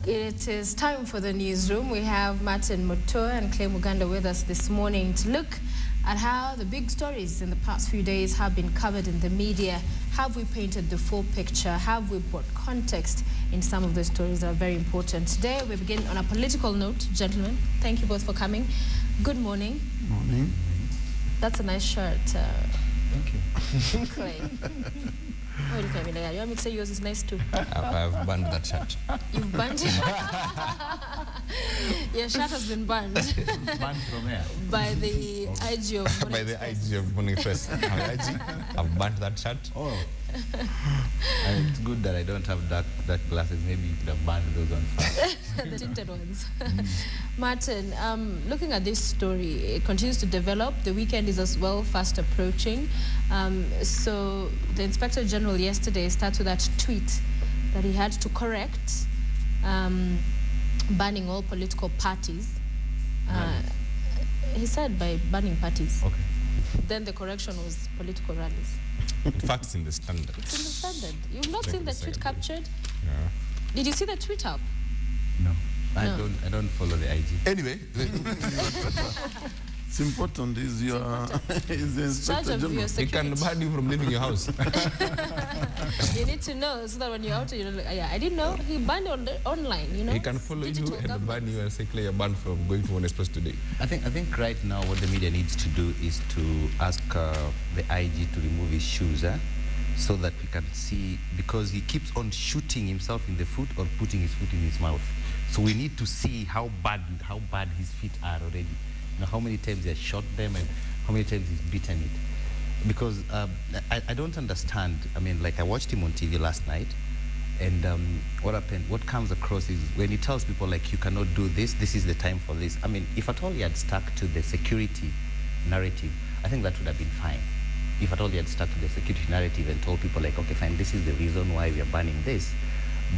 It is time for the newsroom. We have Martin Mutua and Clay Muganda with us this morning to look at how the big stories in the past few days have been covered in the media. Have we painted the full picture? Have we brought context in some of the stories that are very important? Today we begin on a political note. Gentlemen, thank you both for coming. Good morning. Morning. That's a nice shirt. Thank you. Clay. Oh, look at me like that. You want me to say yours is nice too? I've banned that shirt. You've banned it? Your shirt has been banned. Banned from where? By the IG of Morning By the Express. IG of Morning Express. I've banned that shirt. Oh. And it's good that I don't have dark glasses. Maybe you could have banned those ones. The tinted ones. Martin, looking at this story, it continues to develop. The weekend is as well fast approaching. So the Inspector General yesterday started with that tweet that he had to correct, banning all political parties. He said by banning parties. Okay. Then the correction was political rallies. In fact, it's in the Standard. It's in the Standard. You've not seen the tweet captured? Yeah. Did you see the tweet up? No. No. I don't follow the IG. Anyway, It's important is your is the Inspector Charge of General. your he can security. ban you from leaving your house. You need to know so that when you're out, you're like, yeah, I didn't know. He banned on the online, you know. He can follow you Digital and government. ban you and say, Clay, you're banned from going to Morning Express today. I think right now what the media needs to do is to ask the IG to remove his shoes, so that we can see, because he keeps on shooting himself in the foot or putting his foot in his mouth. So we need to see how bad his feet are already. You know, how many times he has shot them and how many times he's beaten it. Because I don't understand. I mean, like I watched him on TV last night, and what happened, what comes across is when he tells people like, you cannot do this, this is the time for this. I mean, if at all he had stuck to the security narrative, I think that would have been fine. If at all he had stuck to the security narrative and told people like, okay, fine, this is the reason why we are banning this.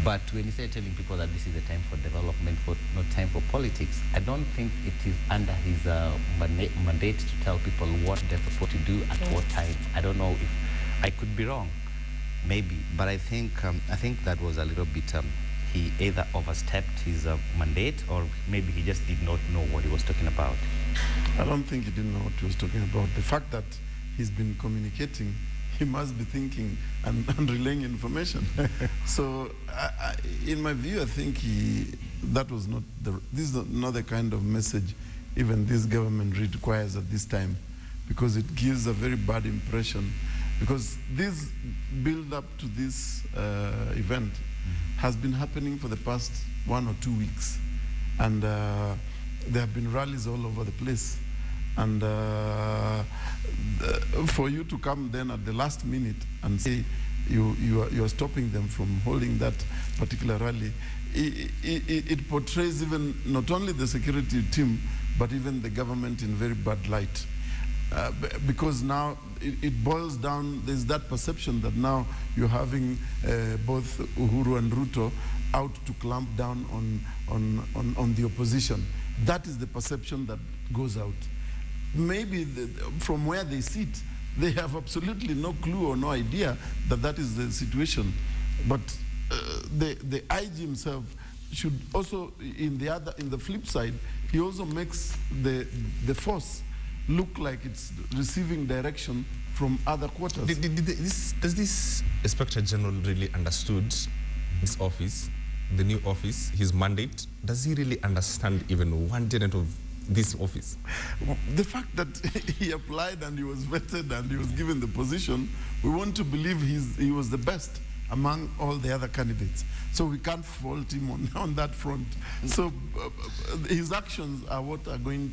But when he started telling people that this is the time for development, not time for politics, I don't think it is under his mandate to tell people what they're supposed to do at what time. I don't know if I could be wrong, maybe, but I think that was a little bit. He either overstepped his mandate, or maybe he just did not know what he was talking about. I don't think he didn't know what he was talking about. The fact that he's been communicating, he must be thinking and relaying information. So, in my view, I think that was not this is not the kind of message even this government requires at this time, because it gives a very bad impression. Because this build-up to this event has been happening for the past 1 or 2 weeks, and there have been rallies all over the place. And for you to come then at the last minute and say you are stopping them from holding that particular rally, it portrays even not only the security team, but even the government in very bad light. Because now it boils down, there's that perception that now you're having both Uhuru and Ruto out to clamp down on the opposition. That is the perception that goes out. Maybe from where they sit, they have absolutely no clue or no idea that that is the situation. But the IG himself should also, in the flip side, he also makes the force look like it's receiving direction from other quarters. Does this Inspector General really understood his office, the new office, his mandate? Does he really understand even one tenet of this office? The fact that he applied and he was vetted and he was given the position, we want to believe he was the best among all the other candidates. So we can't fault him on that front. So his actions are what are going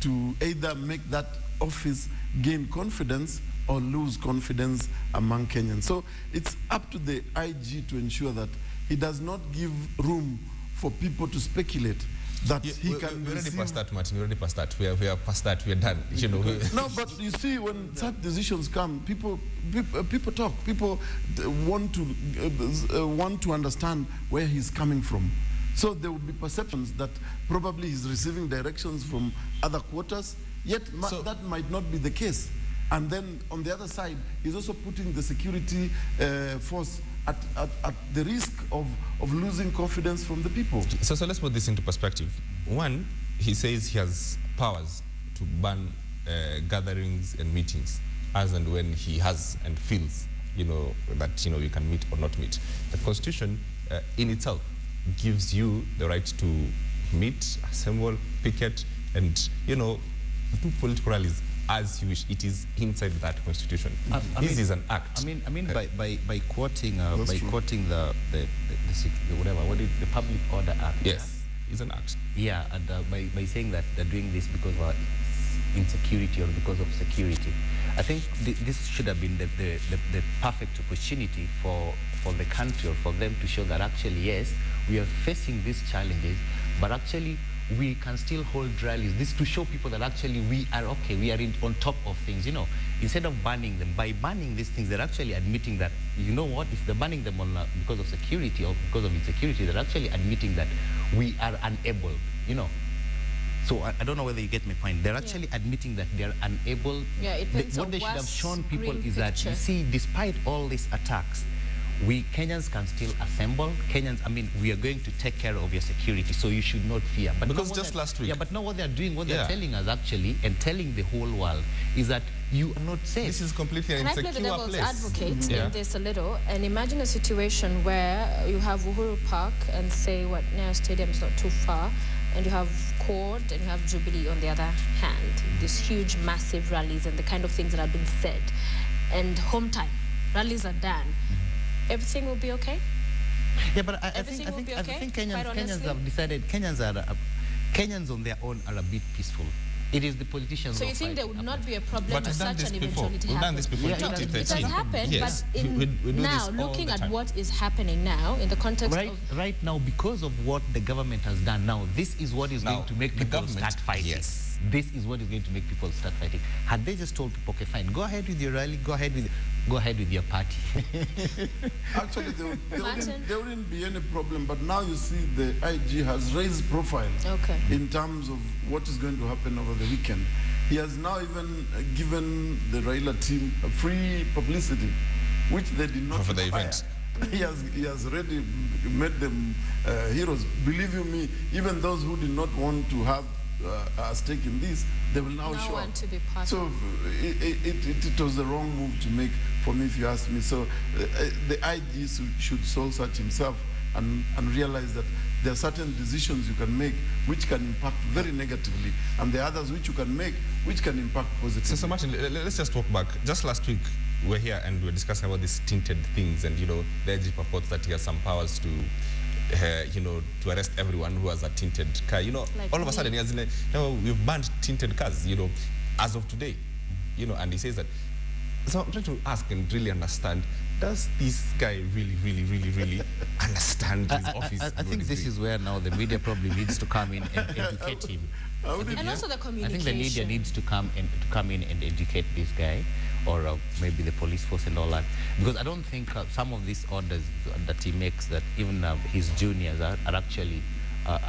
to either make that office gain confidence or lose confidence among Kenyans. So it's up to the IG to ensure that he does not give room for people to speculate that he can we're already past that, Martin. We're already past that. We are past that. We're done. You know. No, but you see, when such decisions come, people talk. People want to understand where he's coming from. So there will be perceptions that probably he's receiving directions from other quarters. Yet that might not be the case. And then on the other side, he's also putting the security force at the risk of losing confidence from the people. So let's put this into perspective. One, he says he has powers to ban gatherings and meetings as and when he has and feels, that, you can meet or not meet. The Constitution in itself gives you the right to meet, assemble, picket, and, do political rallies as you wish. It is inside that Constitution. This is an act. I mean, by quoting the Public Order Act. Yes, it's an act. Yeah, and by saying that they're doing this because of insecurity or because of security, I think this should have been the perfect opportunity for the country or for them to show that actually, yes, we are facing these challenges, but actually we can still hold rallies. This to show people that actually we are okay, we are on top of things, Instead of banning them, by banning these things, they're actually admitting that, if they're banning them because of security or because of insecurity, they're actually admitting that we are unable, So I don't know whether you get my point. They're actually admitting that they're unable. Yeah, it depends what on they should have shown people is picture. that, you see, despite all these attacks, we Kenyans can still assemble. Kenyans, we are going to take care of your security, so you should not fear. But because just last week. Yeah, but now what they're doing, what they're telling us actually, and telling the whole world, is that you are not safe. This is completely an insecure place. Can I play the devil's advocate in this a little? And imagine a situation where you have Uhuru Park and say what Nyayo Stadium is not too far, and you have Court and you have Jubilee on the other hand. These huge, massive rallies and the kind of things that have been said. And home time, rallies are done. Everything will be okay? Yeah, but I think Kenyans have decided, Kenyans on their own are a bit peaceful. It is the politicians. So you think there would not be a problem if such an eventuality We've done this before. No, it has happened, yes. but now, looking at what is happening now, in the context of... Right now, because of what the government has done now, this is what is going to make people start fighting. Yes. This is what is going to make people start fighting. Had they just told people, okay, fine, go ahead with your rally, go ahead with your party. Actually, there wouldn't be any problem, but now you see the IG has raised profile in terms of what is going to happen over the weekend. He has now even given the Raila team a free publicity, which they did not for the require. event. He has already made them heroes. Believe you me, even those who did not want to have a stake in this, they will now show up. To be part so of. It was the wrong move to make for me, if you ask me. So the IG should soul search himself and realize that there are certain decisions you can make which can impact very negatively, and there are others which you can make which can impact positively. So Martin, let's just walk back. Just last week, we were here and we were discussing about these tinted things, and the IG purports that he has some powers to to arrest everyone who has a tinted car. Like all of a sudden, he has, we've banned tinted cars, as of today, and he says that. So I'm trying to ask and really understand, does this guy really understand his office? I think this is where now the media probably needs to come in and educate him. And also the communication. I think the media needs to come in and educate this guy, or maybe the police force and all that, because I don't think some of these orders that he makes, that even his juniors are actually in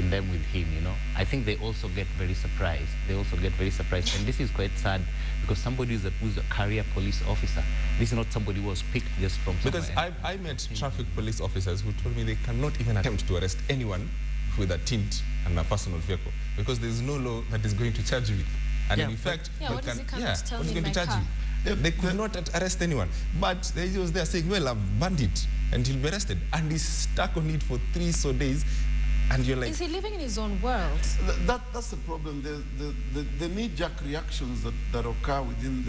them with him. I think they also get very surprised. And this is quite sad, because somebody who's a career police officer, this is not somebody who was picked just from somewhere. Because I met traffic police officers who told me they cannot even attempt to arrest anyone with a tint and a personal vehicle, because there is no law that is going to charge you. And in fact, what is going to charge you? They could not arrest anyone. But he was there saying, well, I've banned it, and he'll be arrested. And he's stuck on it for 3 days. And you're like... Is he living in his own world? That's the problem. The knee-jerk reactions that occur within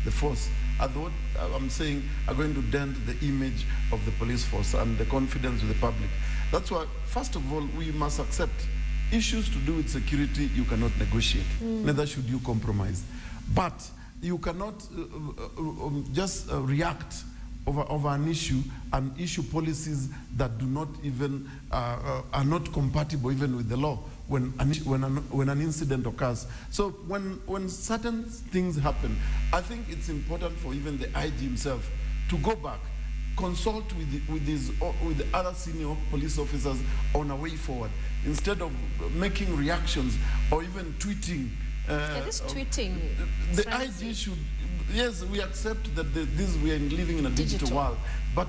the force are what I'm saying are going to dent the image of the police force and the confidence of the public. That's why, first of all, we must accept issues to do with security you cannot negotiate. Neither should you compromise. But you cannot just react over an issue and issue policies that do not even are not compatible even with the law when an incident occurs. So when certain things happen, I think it's important for even the IG himself to go back, consult with the other senior police officers on a way forward, instead of making reactions or even tweeting this tweeting. The IG should, yes, we accept that we are living in a digital world, but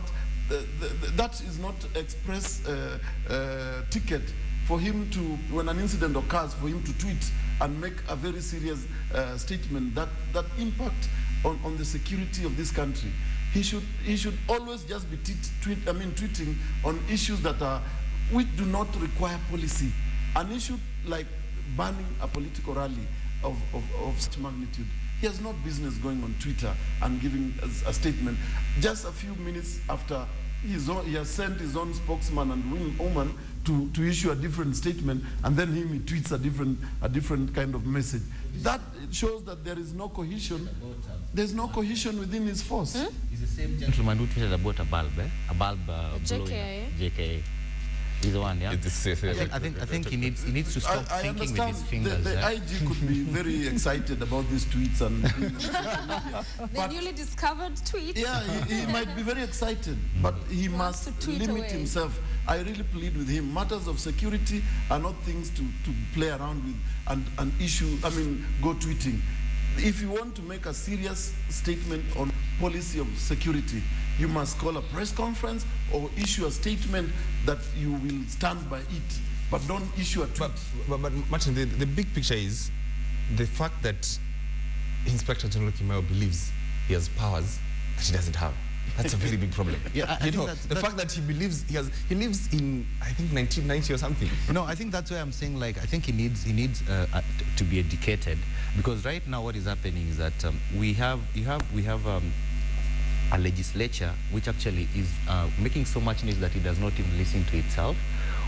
that is not express ticket for him to, when an incident occurs, for him to tweet and make a very serious statement that impact on the security of this country. He should always just be tweeting on issues that which do not require policy. An issue like banning a political rally of such magnitude, he has no business going on Twitter and giving a statement just a few minutes after he has sent his own spokesman and woman to issue a different statement, and then he tweets a different kind of message. That shows that there is no cohesion. There's no cohesion within his force. It's the same gentleman who tweeted about a bulb, a bulb JKA. JKA. He's the one, yeah. I think he needs to stop thinking with his fingers. The IG could be very excited about these tweets and the newly discovered tweets. Yeah, he might be very excited, but he must limit himself. I really plead with him. Matters of security are not things to play around with and go tweeting. If you want to make a serious statement on policy of security, you must call a press conference or issue a statement that you will stand by it, but don't issue a tweet. But Martin, the big picture is the fact that Inspector General Kimayo believes he has powers that he doesn't have. That's a very big problem. Yeah, the fact that he believes he lives in, I think, 1990 or something. No, I think that's why I'm saying, like, I think he needs to be educated, because right now what is happening is that we have a legislature which actually is making so much news that it does not even listen to itself.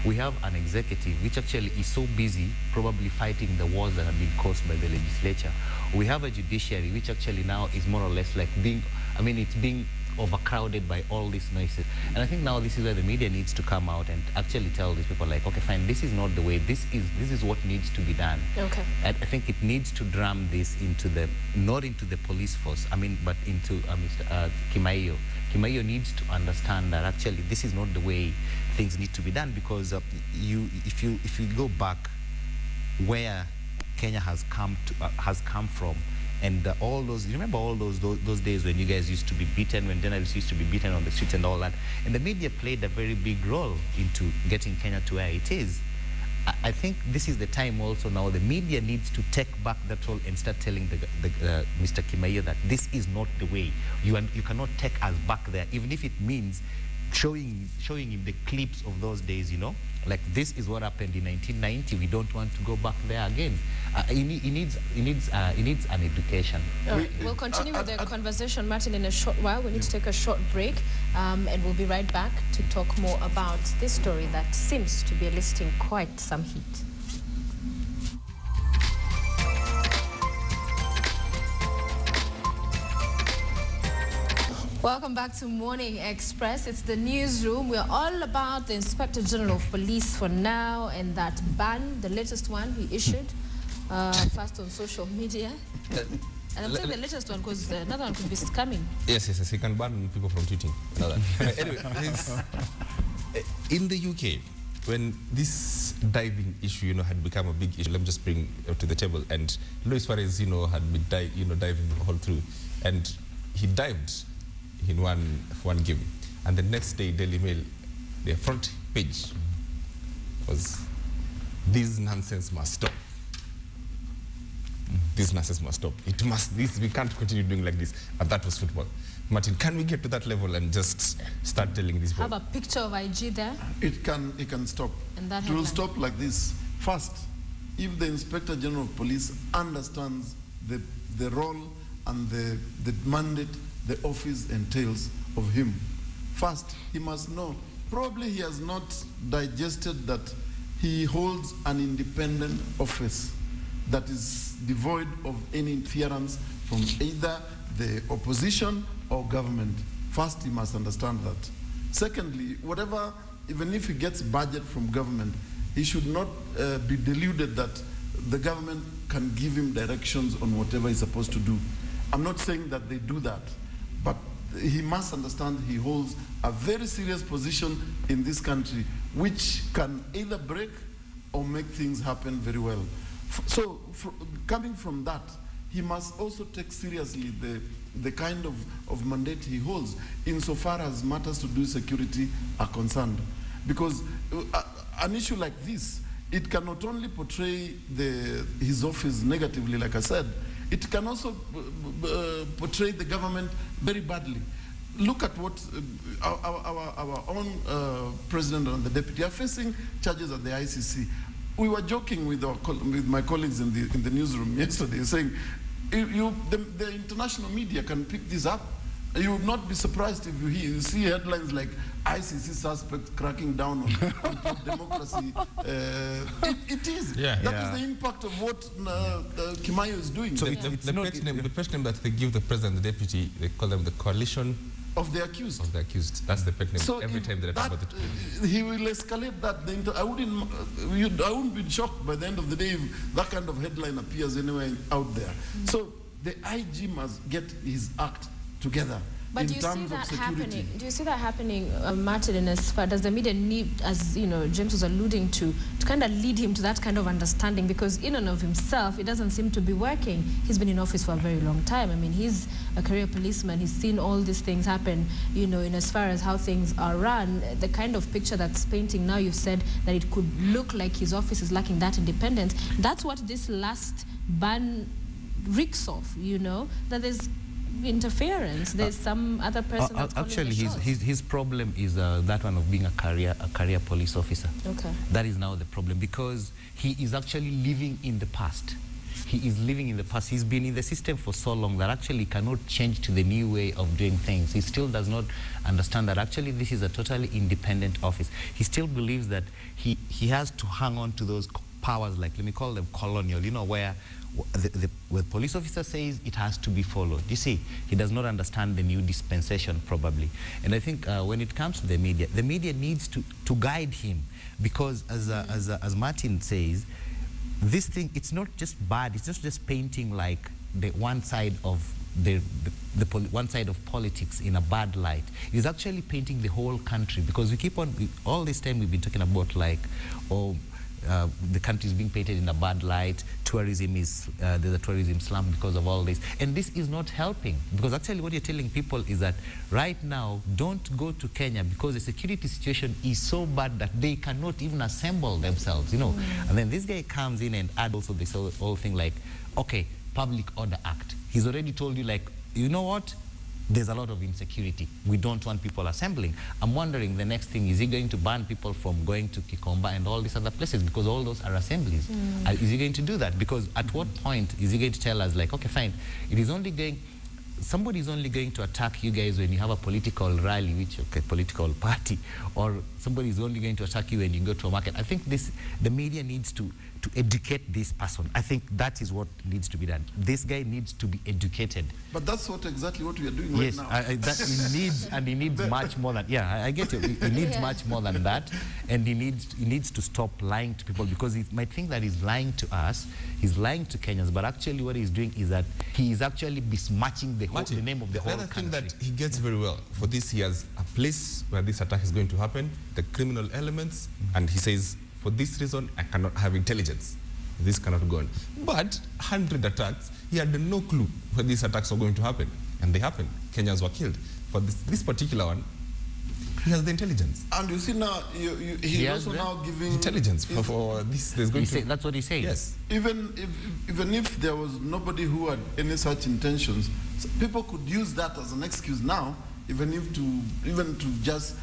We have an executive which actually is so busy probably fighting the wars that have been caused by the legislature. We have a judiciary which actually now is more or less like it's being overcrowded by all these noises. And I think now this is where the media needs to come out and actually tell these people, like, okay, fine, this is not the way, this is what needs to be done. Okay. And I think it needs to drum this into not into the police force, but into Mr. Kimayo. Kimayo needs to understand that actually this is not the way things need to be done, because if you go back where Kenya has come from, and all those, you remember all those days when you guys used to be beaten, when journalists used to be beaten on the streets and all that, and the media played a very big role into getting Kenya to where it is. I think this is the time also now the media needs to take back that role and start telling Mr. Kimayo that this is not the way. You cannot take us back there, even if it means showing him the clips of those days, you know, like this is what happened in 1990. We don't want to go back there again. He needs an education. We'll continue with the conversation, Martin, in a short while. We need to take a short break, and we'll be right back to talk more about this story that seems to be eliciting quite some heat. Welcome back to Morning Express. It's the newsroom. We're all about the Inspector General of Police for now, and that ban, the latest one he issued, first on social media. And I'm saying the latest one because another one could be coming. Yes, he can ban people from tweeting. Anyway, in the UK, when this diving issue, had become a big issue, let me just bring it to the table. And Luis Suarez, had been diving all through, and he dived in one game, and the next day Daily Mail, their front page was, "This nonsense must stop. This nonsense must stop. We can't continue doing like this." And that was football. Martin, can we get to that level and just start telling these people? Have a picture of IG there. It can stop. And that it will stop like this. First, if the Inspector General of Police understands the role and the mandate the office entails of him. First, he must know, probably he has not digested that he holds an independent office that is devoid of any interference from either the opposition or government. First, he must understand that. Secondly, even if he gets budget from government, he should not be deluded that the government can give him directions on whatever he's supposed to do. I'm not saying that they do that, but he must understand he holds a very serious position in this country which can either break or make things happen very well. Coming from that, he must also take seriously the kind of mandate he holds insofar as matters to do with security are concerned. Because an issue like this, it can not only portray his office negatively, like I said, it can also portray the government very badly. Look at what our own president and the deputy are facing charges at the ICC. We were joking with my colleagues in the newsroom yesterday, saying, the international media can pick this up. You would not be surprised if you see headlines like ICC suspects cracking down on democracy. It is. Yeah. That is the impact of what Kimayo is doing. So the pet name that they give the president and the deputy, they call them the coalition of the accused. Of the accused. That's the pet name. So every time they talk about it. He will escalate that. I wouldn't be shocked by the end of the day if that kind of headline appears anywhere out there. So the IG must get his act together. But do you see that happening? Do you see that happening, Martin? And as far does the media need, as you know, James was alluding to kind of lead him to that kind of understanding? Because in and of himself, it doesn't seem to be working. He's been in office for a very long time. I mean, he's a career policeman. He's seen all these things happen. You know, in as far as how things are run, the kind of picture that's painting now. You've said that it could look like his office is lacking that independence. That's what this last ban reeks of. You know, that there's interference. There's some other person that's actually his problem is that one of being a career police officer. Okay. That is now the problem, because he is actually living in the past. He is living in the past. He's been in the system for so long that actually cannot change to the new way of doing things. He still does not understand that actually this is a totally independent office. He still believes that he has to hang on to those powers, like, let me call them colonial, you know, where the police officer says it has to be followed. You see, he does not understand the new dispensation, probably. And I think when it comes to the media needs to guide him, because as Martin says, this thing, it's not just bad, it's not just painting like the one side of one side of politics in a bad light. It's actually painting the whole country, because we keep on, all this time we've been talking about like, the country is being painted in a bad light, tourism is, there's a tourism slump because of all this. And this is not helping, because actually what you're telling people is that right now, don't go to Kenya because the security situation is so bad that they cannot even assemble themselves, you know. And then this guy comes in and adds also this whole thing like, okay, Public Order Act. He's already told you, like, you know what? There's a lot of insecurity. We don't want people assembling. I'm wondering the next thing, is he going to ban people from going to Kikomba and all these other places, because all those are assemblies? Is he going to do that? Because at what point is he going to tell us, like, okay, fine, it is only going, somebody is only going to attack you guys when you have a political rally, which, okay, political party, or somebody is only going to attack you when you go to a market. I think the media needs to educate this person. I think that is what needs to be done. This guy needs to be educated. But that's exactly what we are doing right now. Yes, he needs much more than, I get it. He needs much more than that, and he needs to stop lying to people, because he might think that he's lying to us, he's lying to Kenyans, but actually what he's doing is that he is actually besmirching the name of the whole country. The other thing that he gets very well, for this he has a place where this attack is going to happen, the criminal elements, and he says, for this reason, I cannot have intelligence. This cannot go on. But 100 attacks, he had no clue where these attacks were going to happen. And they happened. Kenyans were killed. For this particular one, he has the intelligence. And you see now, he's also now giving... Intelligence for this. There's going to... That's what he said. Yes. Even if there was nobody who had any such intentions, people could use that as an excuse now, even to just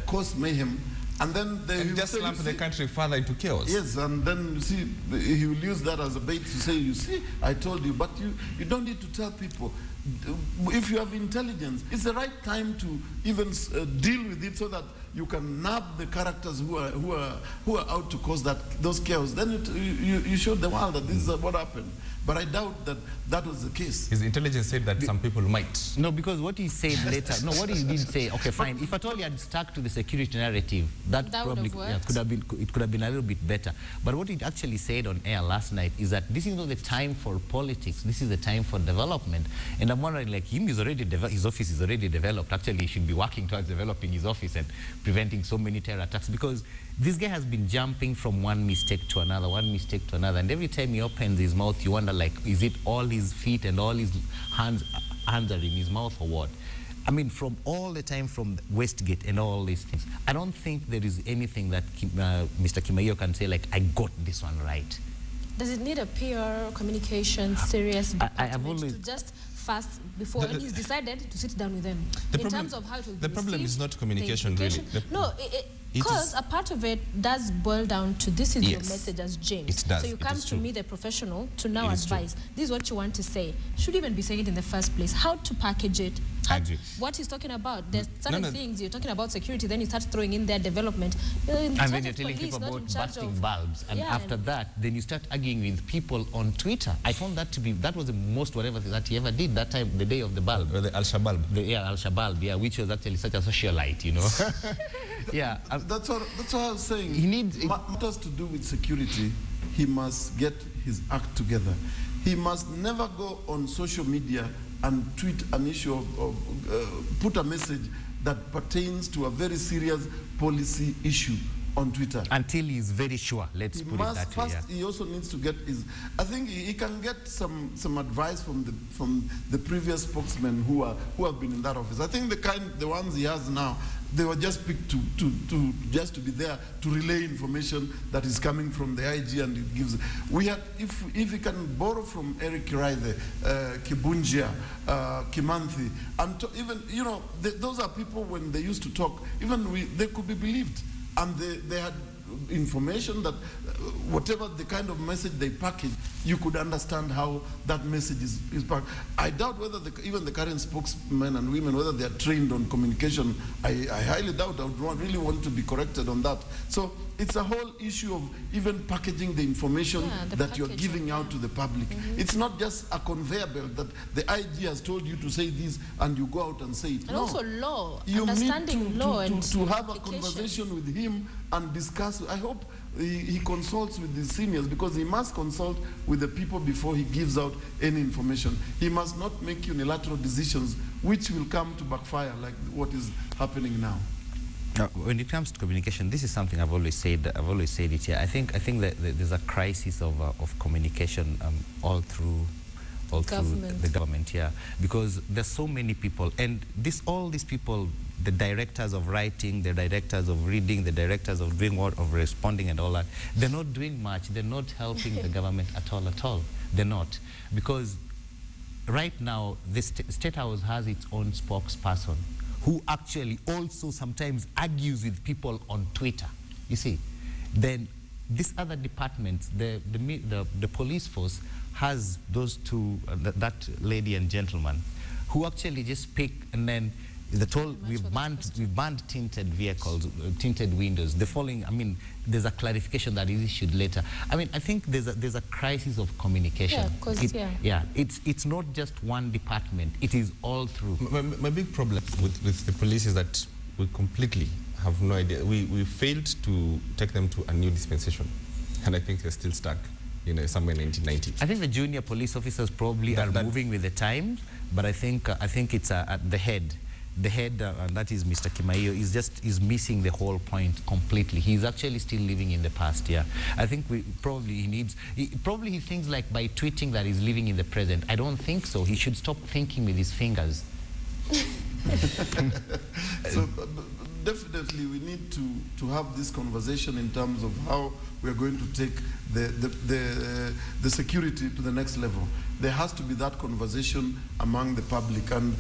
cause mayhem. And then they will just slump the country further into chaos. Yes, and then you see, he will use that as a bait to say, you see, I told you, but you don't need to tell people. If you have intelligence, it's the right time to even deal with it, so that you can nab the characters who are out to cause those chaos. Then you show the world that this is what happened. But I doubt that that was the case. His intelligence said that some people might. No, because what he said later, no, what he did say, okay, fine. If at all he had stuck to the security narrative, that probably could have been a little bit better. But what he actually said on air last night is that this is not the time for politics. This is the time for development. And I'm wondering, like, his office is already developed. Actually, he should be working towards developing his office and preventing so many terror attacks, because this guy has been jumping from one mistake to another, and every time he opens his mouth, you wonder, like, is it all his feet and all his hands are in his mouth or what? I mean, from all the time from Westgate and all these things, I don't think there is anything that Mr. Kimaiyo can say, like, I got this one right. Does it need a PR, communication, serious I have always to just fast before and he's decided to sit down with them in terms of how to the problem is not communication, really. No, because a part of it does boil down to this is your message as James. It does. So you come to me, the professional, to now advise. This is what you want to say. Should even be saying it in the first place. How to package it. What he's talking about. There's certain things you're talking about security, then you start throwing in their development. And then you're telling people about busting bulbs. And after that, then you start arguing with people on Twitter. I found that to be, that was the most whatever that he ever did that time, the day of the bulb. Or the Al-Shabaab. Al-Shabaab, which was actually such a socialite, you know. Yeah. That's what I was saying. He needs matters to do with security. He must get his act together. He must never go on social media and tweet an issue of put a message that pertains to a very serious policy issue on Twitter. Until he's very sure, let's put it that way. He also needs to get his, I think he can get some advice from the previous spokesmen who have been in that office. I think the ones he has now, they were just picked to be there to relay information that is coming from the IG, and it gives. We had, if we can borrow from Eric Kiraithe, Kibunjia, Kimanthi, and even, you know, those are people when they used to talk, even they could be believed, and they had information that whatever the kind of message they package, you could understand how that message is packaged. I doubt whether even the current spokesmen and women, whether they are trained on communication. I highly doubt. I would really want to be corrected on that. So it's a whole issue of even packaging the information that you're giving out to the public. It's not just a conveyor belt that the IG has told you to say this and you go out and say it. And also law, you understanding need law and to have a conversation with him and discuss. I hope he consults with the seniors, because he must consult with the people before he gives out any information. He must not make unilateral decisions which will come to backfire like what is happening now. When it comes to communication, this is something I've always said. I've always said it here. I think that there's a crisis of communication all through the government here, because there's so many people, and all these people, the directors of writing, the directors of reading, the directors of doing what, of responding and all that, they're not doing much. They're not helping the government at all. They're not, because right now the State House has its own spokesperson who actually also sometimes argues with people on Twitter. You see, then this other department, the police force, has those two, that lady and gentleman, who actually just pick, and then they're told we've banned tinted vehicles, tinted windows. The following, I mean, there's a clarification that is issued later. I mean, I think there's a crisis of communication. It's not just one department. It is all through. My big problem with the police is that we completely have no idea. We failed to take them to a new dispensation, and I think they're still stuck, you know, somewhere in 1990. I think the junior police officers probably are moving with the times, but I think it's at the head. The head, and that is Mr. Kimaiyo, is missing the whole point completely. He's actually still living in the past. Yeah, I think he thinks like by tweeting that he's living in the present. I don't think so. He should stop thinking with his fingers. So definitely we need to have this conversation in terms of how we are going to take the security to the next level. There has to be that conversation among the public, and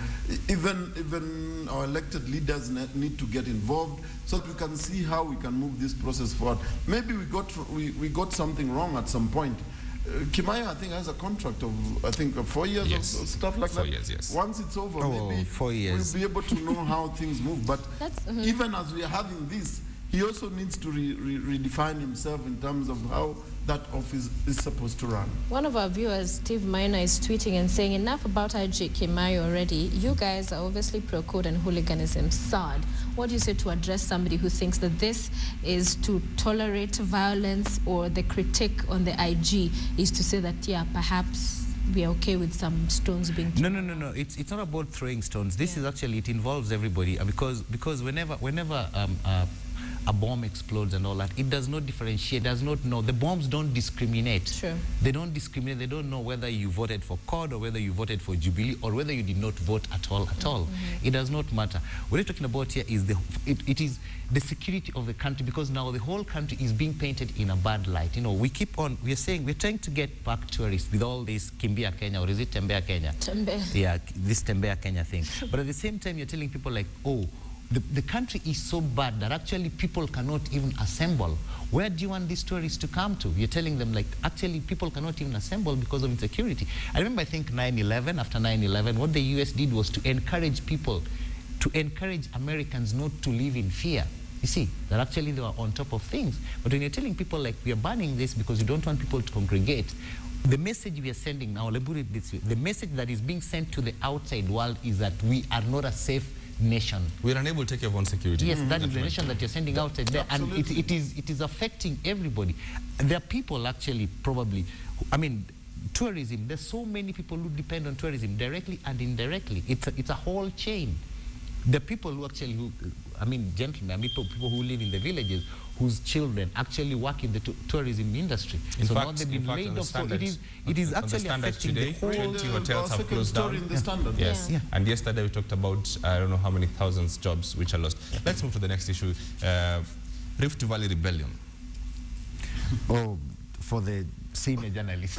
even our elected leaders need to get involved so that we can see how we can move this process forward. Maybe we got something wrong at some point. Kimaiyo, I think, has a contract of, I think, 4 years of stuff like that. 4 years, yes. Once it's over, maybe 4 years. we'll be able to know how things move. But even as we are having this, he also needs to redefine himself in terms of how that office is supposed to run. One of our viewers, Steve Minor, is tweeting and saying, enough about IG Kimayo already. You guys are obviously pro-code and hooliganism. Sad. What do you say to address somebody who thinks that this is to tolerate violence, or the critique on the IG is to say that, yeah, perhaps we are okay with some stones being thrown? No. It's not about throwing stones. This is actually, it involves everybody, because whenever a bomb explodes and all that, it does not differentiate, does not know. The bombs don't discriminate. Sure. They don't discriminate. They don't know whether you voted for CORD or whether you voted for Jubilee or whether you did not vote at all. It does not matter. What we're talking about here is it is the security of the country, because now the whole country is being painted in a bad light. You know, we keep on, we're saying we're trying to get back tourists with all this Kimbia Kenya, or is it Tembea Kenya? Tembea. Yeah, this Tembea Kenya thing. But at the same time, you're telling people like, oh, the country is so bad that actually people cannot even assemble. Where do you want these tourists to come to? You're telling them, like, actually people cannot even assemble because of insecurity. I remember, I think 9/11, after 9/11, what the US did was to encourage people, to encourage Americans not to live in fear. You see, that actually they were on top of things. But when you're telling people, like, we are banning this because you don't want people to congregate, the message we are sending now, let me put it this way, the message that is being sent to the outside world is that we are not a safe nation. We are unable to take care of own security. Yes, that is the nation that you're sending out there, and it is affecting everybody. There are people actually probably, I mean, tourism, there's so many people who depend on tourism directly and indirectly. It's a whole chain. The people who actually, I mean, gentlemen, people who live in the villages, whose children actually work in the tourism industry. In so fact, now they've been laid off. So it is actually affecting today, the whole. 20 hotels have closed down. In the Standard. Yes, Yeah. And yesterday we talked about, I don't know how many thousands jobs which are lost. Let's move to the next issue. Rift Valley Rebellion. Oh, for the senior journalist.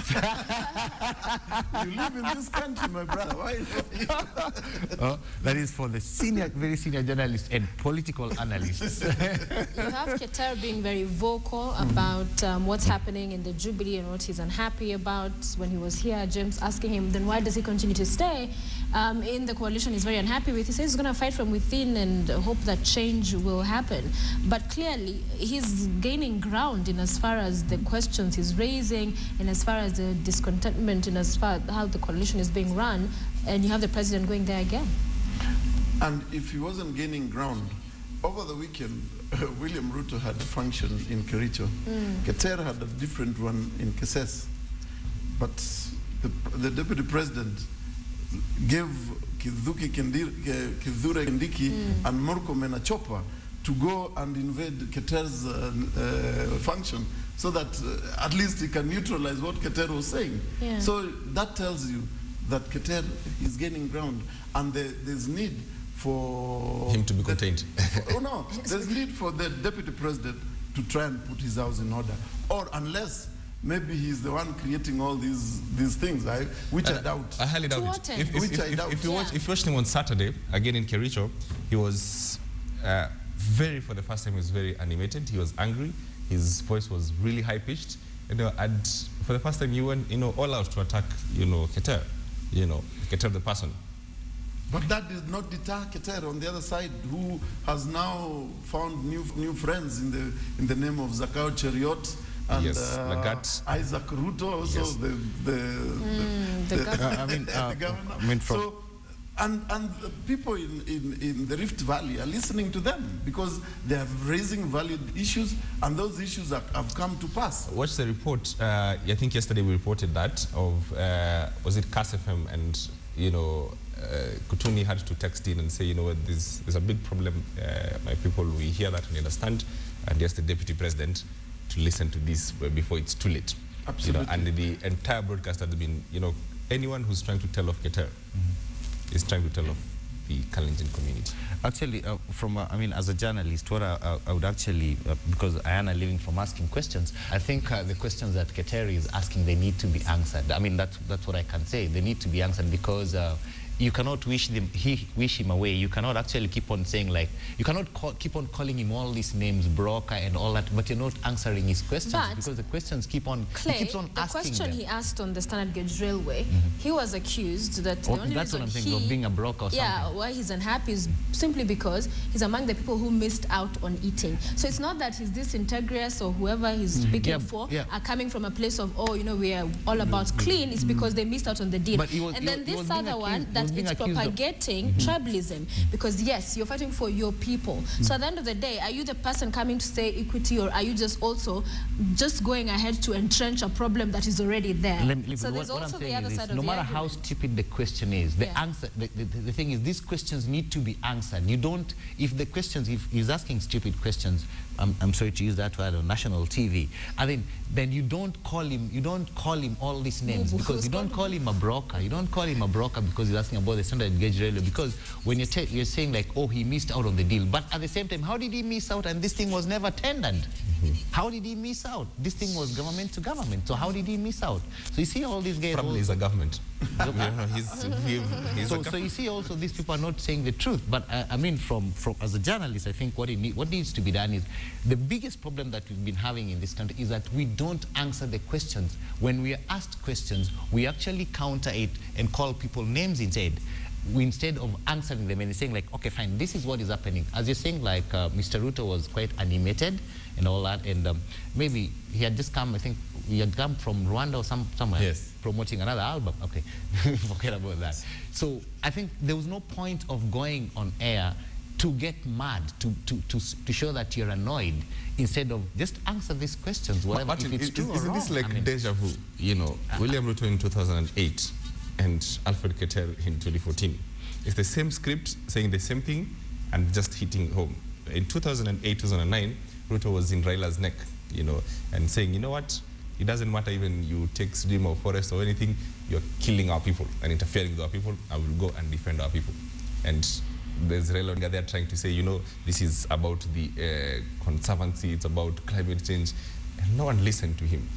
You live in this country, my brother. Why? That is for the very senior journalists and political analysts. You have Keter being very vocal about what's happening in the Jubilee and what he's unhappy about. When he was here, James asking him, then why does he continue to stay in the coalition he's very unhappy with? He says he's going to fight from within and hope that change will happen. But clearly, he's gaining ground in as far as the questions he's raising, and as far as the discontentment, and as far as how the coalition is being run, and you have the president going there again. And if he wasn't gaining ground, over the weekend, William Ruto had a function in Kericho. Keter had a different one in Keses. But the deputy president gave Kithure Kindiki and Murkomen a chopper to go and invade Keter's function, so that at least he can neutralize what Keter was saying. Yeah. So that tells you that Keter is gaining ground, and there's need for him to be contained. Oh no, there's need for the deputy president to try and put his house in order, or unless maybe he's the one creating all these things, which I doubt. I highly doubt it. If you watched him on Saturday, again in Kericho, he was for the first time, he was very animated. He was angry. His voice was really high-pitched. And for the first time, he went, all out to attack, Keter, Keter the person. But that did not deter Keter on the other side, who has now found new friends in the name of Zakao Cheriot and Lagat. Isaac Ruto, also Yes. the governor. So, and the people in the Rift Valley are listening to them, because they are raising valid issues, and those issues have come to pass. Watch the report. I think yesterday we reported that of, was it Kass FM, and, Kutuni had to text in and say, there's a big problem, my people, we hear that and we understand, and yes, the deputy president to listen to this before it's too late. Absolutely. And the entire broadcast has been, anyone who's trying to tell off Keter is trying to tell off the Kalenjin community. Actually, as a journalist, what I would actually, because I am living from asking questions, I think the questions that Keter is asking, they need to be answered. I mean, that's what I can say. They need to be answered, because you cannot wish him away. You cannot actually keep on saying, like, you cannot keep on calling him all these names, broker and all that, but you're not answering his questions, because the questions keep on, Clay, he keeps on the asking question them. he asked on the Standard Gauge Railway, he was accused that the only that's reason what I'm saying, of being a broker or something. why he's unhappy is simply because he's among the people who missed out on eating. So it's not that he's disintegrous or whoever he's speaking for are coming from a place of, oh, you know, we are all about clean. It's because they missed out on the deal. And then this other one, that it's propagating tribalism, because yes, you're fighting for your people. So at the end of the day, are you the person coming to say equity, or are you just also just going ahead to entrench a problem that is already there? So there's also the other side of the argument. No matter how stupid the question is, the answer, the thing is, these questions need to be answered. You don't, if the questions, if he's asking stupid questions, I'm sorry to use that word on national TV, I mean, then you don't call him all these names, because you don't call him a broker. You don't call him a broker because he's asking about the Standard Gauge Railway, because when you're saying like, oh, he missed out on the deal, but at the same time, how did he miss out and this thing was never tendered? How did he miss out? This thing was government to government, so how did he miss out? So you see all these guys... Probably he's a government. So you see also these people are not saying the truth, but I mean, from as a journalist, I think what needs to be done is, the biggest problem that we've been having in this country is that we don't answer the questions. When we are asked questions, we actually counter it and call people names instead of answering them and saying like, okay, fine, this is what is happening. As you're saying, like Mr. Ruto was quite animated and all that, and maybe he had just come, I think he had come from Rwanda or somewhere, promoting another album. Okay, forget about that. So I think there was no point of going on air to get mad, to show that you're annoyed, instead of just answer these questions, whatever, Martin, if it's true or isn't wrong. This like deja vu? You know, William Ruto in 2008 and Alfred Keter in 2014. It's the same script saying the same thing and just hitting home. In 2008, 2009, Ruto was in Raila's neck, you know, and saying, you know what, it doesn't matter even you take stream or forest or anything, you're killing our people and interfering with our people, I will go and defend our people. And there's Raila there trying to say, you know, this is about the conservancy, it's about climate change, and no one listened to him.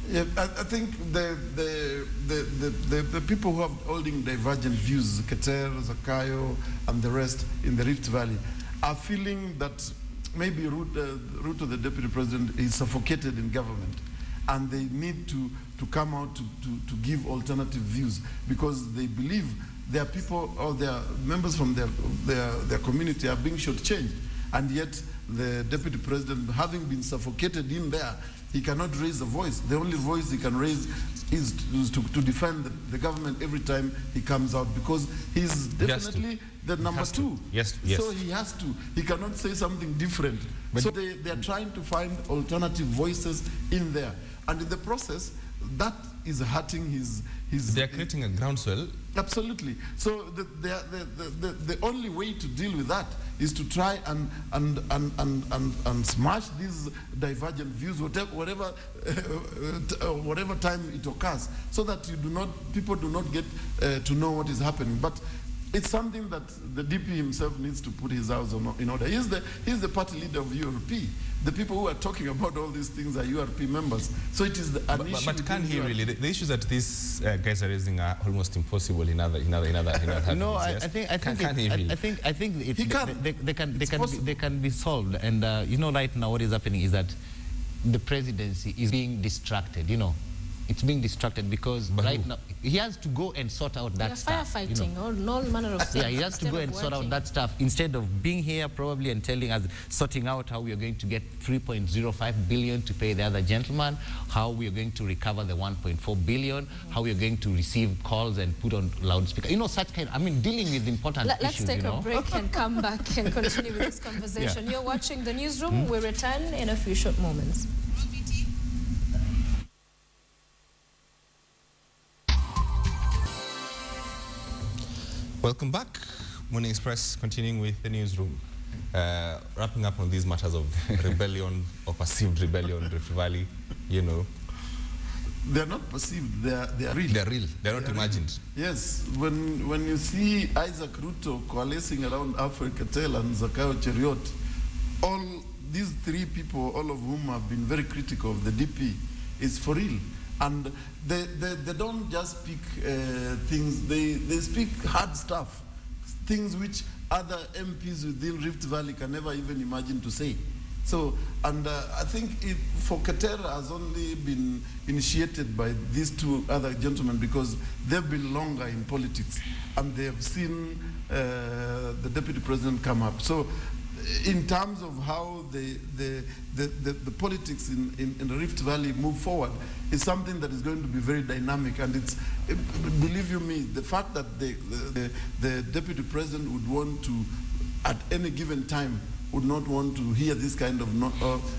Yeah, I think the people who are holding divergent views, Keter, Zakayo, and the rest in the Rift Valley, are feeling that maybe Ruto, the deputy president, is suffocated in government, and they need to come out to give alternative views, because they believe their people or their members from their community are being shortchanged, and yet the deputy president, having been suffocated in there, he cannot raise a voice. The only voice he can raise is to defend the government every time he comes out, because he's definitely the number two. Yes. So he has to. He cannot say something different. But so they are trying to find alternative voices in there. And in the process, that is hurting his... They are creating a groundswell. Absolutely. So the only way to deal with that is to try and smash these divergent views, whatever time it occurs, so that people do not get to know what is happening. But it's something that the DP himself needs to put his house in order. He's the party leader of URP. The people who are talking about all these things are URP members. So it is an issue. But can he really? The issues that these guys are raising are almost impossible in other No, yes? I think they can be solved. And you know, right now what is happening is that the presidency is being distracted. You know, it's being distracted because right now he has to go and sort out that stuff. Firefighting, you know? All manner of stuff. Yeah, he has to go and sort out that stuff instead of being here probably and telling us, sorting out how we are going to get 3.05 billion to pay the other gentleman, how we are going to recover the 1.4 billion, how we are going to receive calls and put on loudspeaker. You know, such kind. I mean, dealing with important issues. Let's take a break and come back and continue with this conversation. You're watching the Newsroom. We return in a few short moments. Welcome back. Morning Express, continuing with the Newsroom. Wrapping up on these matters of rebellion or perceived rebellion in Rift Valley, you know. They're not perceived, they are real. They're real, they're not imagined. Yes, when you see Isaac Ruto coalescing around Alfred Keter and Zakayo Cheriot, all these three people, all of whom have been very critical of the DP, is for real. And they don't just speak things, they speak hard stuff, things which other MPs within Rift Valley can never even imagine to say. So, and I think for Katera has only been initiated by these two other gentlemen because they've been longer in politics and they have seen the deputy president come up. So, in terms of how the politics in the Rift Valley move forward is something that is going to be very dynamic, and it's, believe you me, the fact that the deputy president would want to, at any given time, would not want to hear this kind of,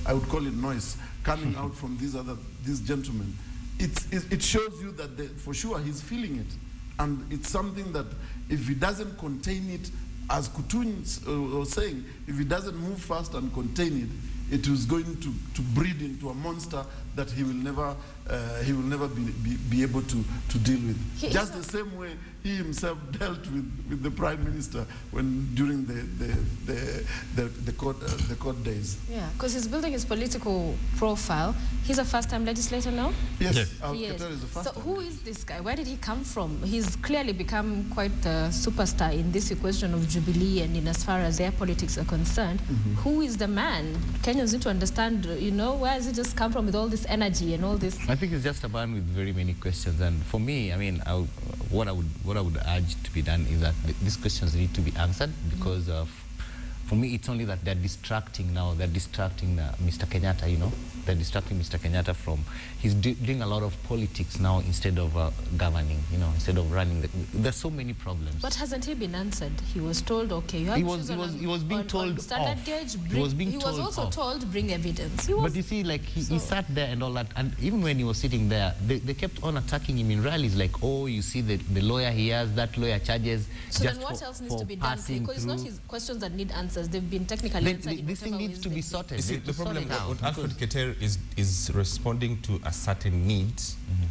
I would call it noise, coming out from these gentlemen. It shows you that for sure he's feeling it, and it's something that if he doesn't contain it, as Kutun was saying, if he doesn't move fast and contain it, it is going to breed into a monster that he will never be able to deal with. Just the same way he himself dealt with the Prime Minister during the court days. Yeah, because he's building his political profile. He's a first-time legislator now? Yes, yes. Is a so who is this guy? Where did he come from? He's clearly become quite a superstar in this equation of Jubilee and in as far as their politics are concerned. Who is the man? Kenyans need to understand, you know, where does he just come from with all this energy and all this? I think it's just a man with very many questions, and for me, I mean, what I would urge to be done is that these questions need to be answered, because for me, it's only that they're distracting now. They're distracting Mr. Kenyatta, you know. They're distracting Mr. Kenyatta from, he's doing a lot of politics now instead of governing, you know, instead of running. There's so many problems. But hasn't he been answered? He was told, okay, you have he was being told standard off. gauge, He was also off. told, bring evidence. But you see, like, he sat there and all that, and even when he was sitting there, they kept on attacking him in rallies, like, oh, you see the lawyer he has, that lawyer charges. So then what else needs to be done? Because it's not his questions that need answers. They've been technically answered. This thing needs to be sorted. You see, the problem with Alfred Keter is responding to a certain need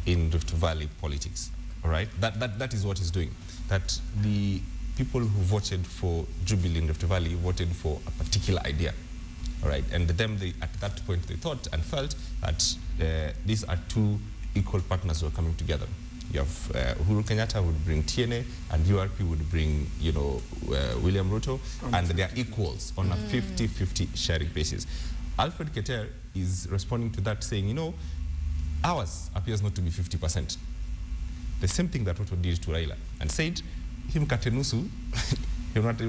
in Rift Valley politics. All right, that is what he's doing. That the people who voted for Jubilee in Rift Valley voted for a particular idea. All right, and at that point they thought and felt that these are two equal partners who are coming together. You have Uhuru Kenyatta would bring TNA, and URP would bring, you know, William Ruto, and they are equals on a 50-50 sharing basis. Alfred Keter is responding to that, saying, you know, ours appears not to be 50%. The same thing that Ruto did to Raila, and said, him katenusu, but at the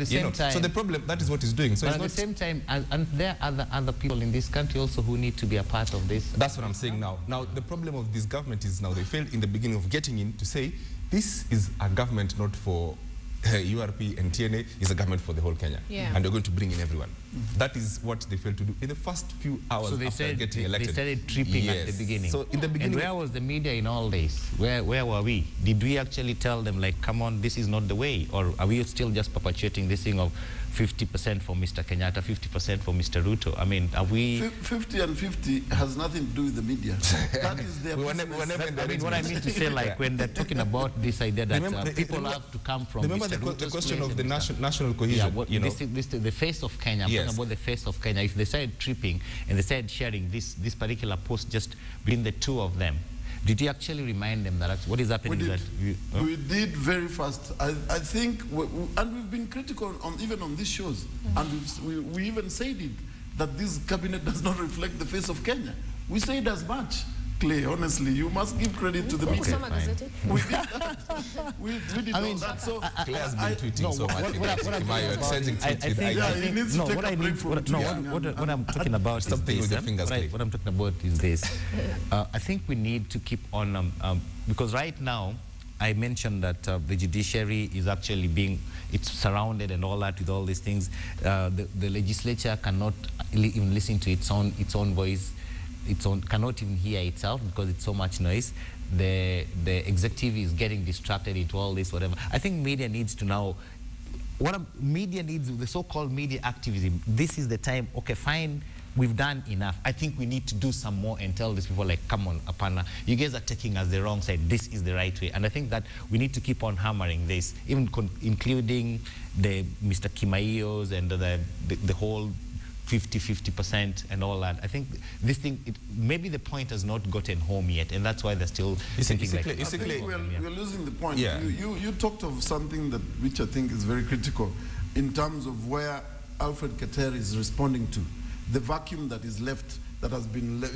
same time, so the problem, that is what he's doing. So but at the same time, and there are other people in this country also who need to be a part of this. That's what I'm saying now. Now, the problem of this government is now they failed in the beginning of getting in to say, this is a government not for URP and TNA, is a government for the whole Kenya. Yeah. And they're going to bring in everyone. That is what they failed to do in the first few hours after getting elected. They started tripping at the beginning. So in the beginning, and where was the media in all this? Where were we? Did we actually tell them, like, come on, this is not the way? Or are we still just perpetuating this thing of 50% for Mr. Kenyatta, 50% for Mr. Ruto? I mean, are we... 50 and 50 has nothing to do with the media. That is their business. What I mean to say, like, when they're talking about this idea that people have to come from remember Mr. the question of the national cohesion. Yeah, you know? This the face of Kenya. I'm talking about the face of Kenya. If they started tripping and they started sharing this particular post just between the two of them, did you actually remind them that what is happening? We did very fast. I think, and we've been critical even on these shows, and we even said it, that this cabinet does not reflect the face of Kenya. We say it as much. Clay, honestly, you must give credit to the media. We did that. We did all that. So Clay has been tweeting so much. What I'm talking about is this. What I'm talking about is this. I think we need to keep on, because right now, I mentioned that the judiciary is actually it's surrounded and all that with all these things. The legislature cannot even listen to its own voice. Cannot even hear itself because it's so much noise. The executive is getting distracted into all this, whatever. I think media needs to now, media needs, the so-called media activism, this is the time, okay, fine, we've done enough. I think we need to do some more and tell these people, like, come on, Apana, you guys are taking us the wrong side, this is the right way. And I think that we need to keep on hammering this, even including the Mr. Kimaios and the whole 50% and all that. I think this thing, maybe the point has not gotten home yet, and that's why they're still thinking like... I think we're losing the point. Yeah. You talked of something which I think is very critical in terms of where Alfred Keter is responding to. The vacuum that is left, that has been left.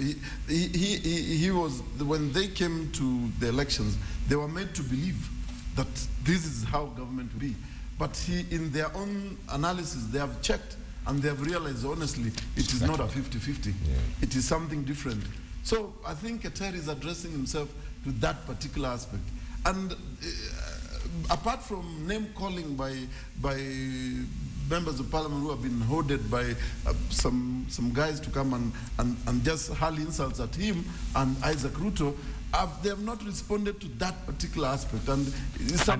He was, when they came to the elections, they were made to believe that this is how government will be. But in their own analysis, they have checked and they have realized, honestly, it is not a 50-50. Yeah. It is something different. So I think Keter is addressing himself to that particular aspect. And apart from name calling by members of parliament who have been hoarded by some guys to come and just hurl insults at him and Isaac Ruto, they have not responded to that particular aspect. And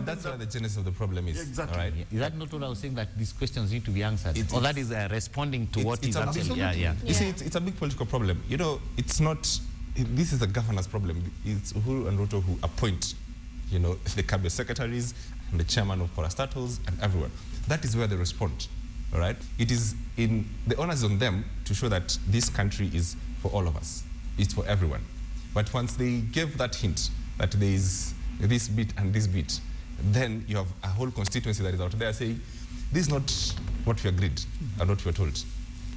that's where the genesis of the problem is. Exactly. Right? Is that not what I was saying, that these questions need to be answered? Or that is responding to what is actually... You see, it's a big political problem. You know, it's not... This is a governance problem. It's Uhuru and Ruto who appoint, you know, the cabinet secretaries and the chairman of parastatals and everyone. That is where they respond, all right? It is in... The onus is on them to show that this country is for all of us. It's for everyone. But once they give that hint that there is this bit and this bit, then you have a whole constituency that is out there saying, this is not what we agreed and what we were told.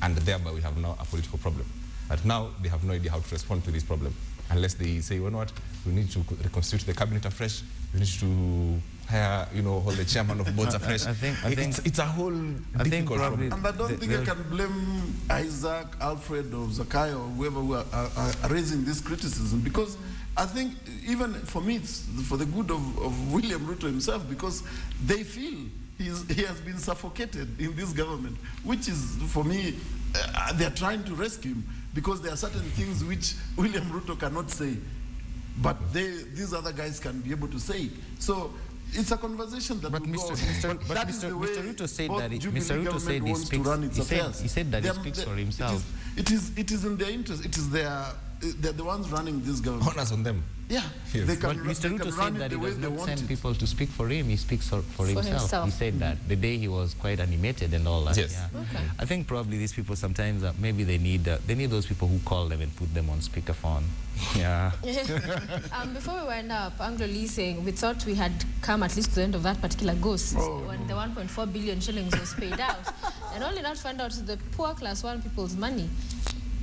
And thereby we have now a political problem. But now they have no idea how to respond to this problem. Unless they say, you know what, we need to reconstitute the cabinet afresh, we need to hire, you know, all the chairman of boards afresh. I think it's a whole difficult problem. And I don't think I can blame Isaac, Alfred, or Zakai, or whoever who are raising this criticism, because I think even for me, it's for the good of William Ruto himself, because they feel he has been suffocated in this government, which is, for me, they're trying to rescue him, because there are certain things which William Ruto cannot say, but these other guys can be able to say. So it's a conversation that will go on. Mr. Ruto said that he said that he speaks for himself. It is in their interest. It is they're the ones running this government. Honors on them. Yeah. Yes. They can, but Mr. Ruto said that he does not send people to speak for him. He speaks for himself. He said that the day he was quite animated and all that. Yes. Yeah. Okay. I think probably these people sometimes maybe they need those people who call them and put them on speakerphone. Yeah. Before we wind up, Anglo-leasing, we thought we had come at least to the end of that particular ghost when the 1.4 billion shillings was paid out, and only now to find out the poor class 1 people's money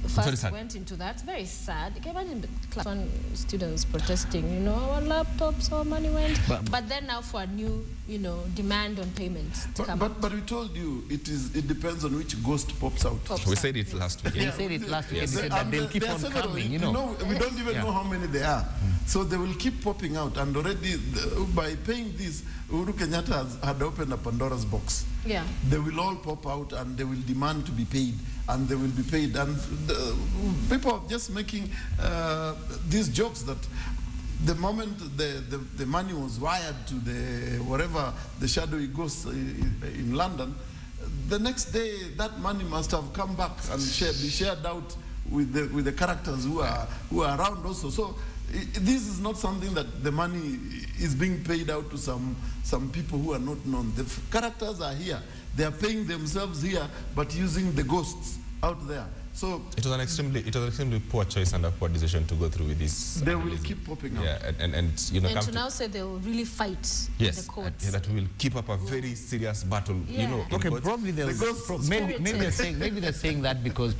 first went into that. Very sad. Can you imagine the class 1 students protesting, you know, our laptops, our money went. But then now for a new, you know, demand on payment to come out. But we told you it depends on which ghost pops out. We said it last week. We said it last week. Yes. Said that they'll keep on coming, you know. We don't even know how many there are. So they will keep popping out. And already, by paying this, Uhuru Kenyatta had opened a Pandora's box. Yeah. They will all pop out and they will demand to be paid. And they will be paid. And people are just making these jokes that the moment the money was wired to whatever the shadowy ghost in London, the next day that money must have come back and be shared out with the characters who are around also. So this is not something that the money is being paid out to some people who are not known. The characters are here. They are paying themselves here, but using the ghosts out there. So it was an extremely poor choice and a poor decision to go through with this. They will keep popping out. Yeah, and you know, and to now say they will really fight in the courts. That will keep up a very serious battle. Yeah. You know. Okay, probably maybe they're saying that because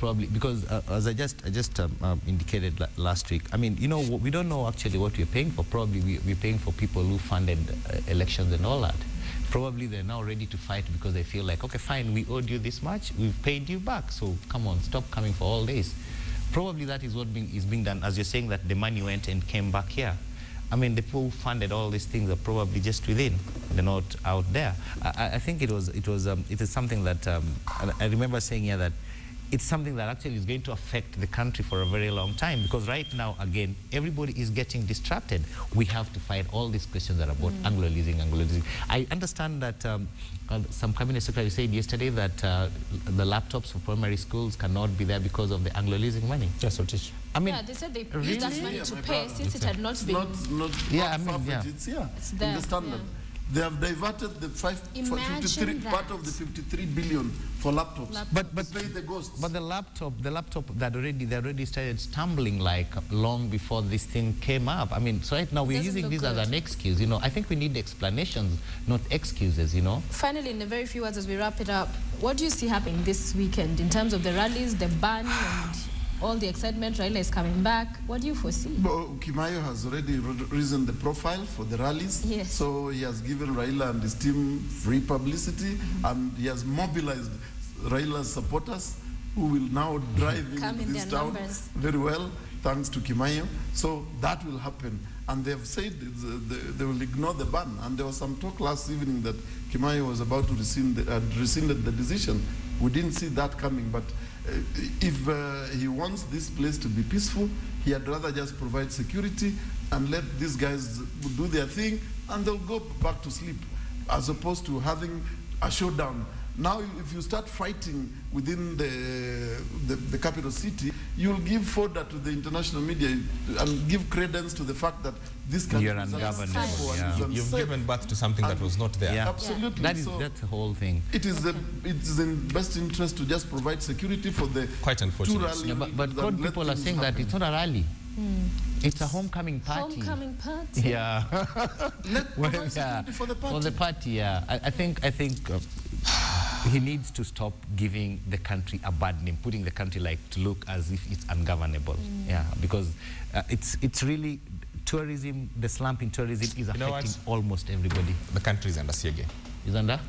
as I just indicated last week. I mean, you know, we don't know actually what we're paying for. Probably we're paying for people who funded elections and all that. Probably they're now ready to fight because they feel like, okay, fine, we owed you this much, we've paid you back, so come on, stop coming for all this. Probably that is what is being done, as you're saying that the money went and came back here. I mean, the people who funded all these things are probably just within, they're not out there. I think it is something that, I remember saying here that it's something that actually is going to affect the country for a very long time, because right now, again, everybody is getting distracted. We have to fight all these questions that are about Anglo-leasing. I understand that some cabinet secretary said yesterday that the laptops for primary schools cannot be there because of the Anglo-leasing money. Yes, Otish. I mean, yeah, they said they used that money to pay since it had not been. It's there. It's there. In the standard. They have diverted the 53 part of the 53 billion for laptops. But pay the ghosts. But the laptop that they already started stumbling like long before this thing came up. I mean, so right now we're using this as an excuse. You know, I think we need explanations, not excuses. You know. Finally, in a very few words as we wrap it up, what do you see happening this weekend in terms of the rallies, the ban, and all the excitement? Raila is coming back. What do you foresee? Well, Kimayo has already risen the profile for the rallies. Yes. So he has given Raila and his team free publicity, and he has mobilized Raila's supporters who will now drive into this town very well, thanks to Kimayo. So that will happen. And they have said they will ignore the ban. And there was some talk last evening that Kimayo was about to rescinded the decision. We didn't see that coming, but if he wants this place to be peaceful, he had rather just provide security and let these guys do their thing, and they'll go back to sleep, as opposed to having a showdown. Now, if you start fighting within the capital city, you'll give fodder to the international media and give credence to the fact that this country is ungovernable. Yeah. You've given birth to something that was not there. Yeah. Absolutely. That's the whole thing. It is in best interest to just provide security for the quite unfortunate. two rallies. Yeah, but people are saying that it's not a rally. It's a homecoming party. Homecoming party. Yeah. Provide security for the party. For the party, yeah. I think he needs to stop giving the country a bad name, putting the country to look as if it's ungovernable. Yeah, because it's really tourism. The slump in tourism is affecting almost everybody. The country is under siege. Is under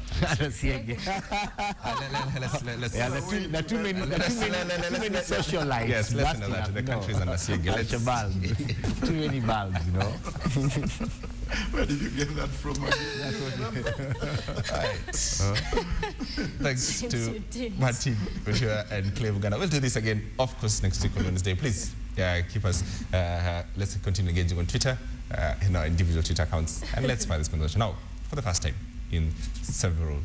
siege. Let's too many socialites. Yes, listen to that. The country is under siege. Too many bulbs, you know. Where did you get that from? Thanks to Martin, Joshua, and Clay Uganda. We'll do this again, of course, next week on Wednesday. Please keep us. Let's continue engaging on Twitter, in our individual Twitter accounts, and let's find this conversation now for the first time in several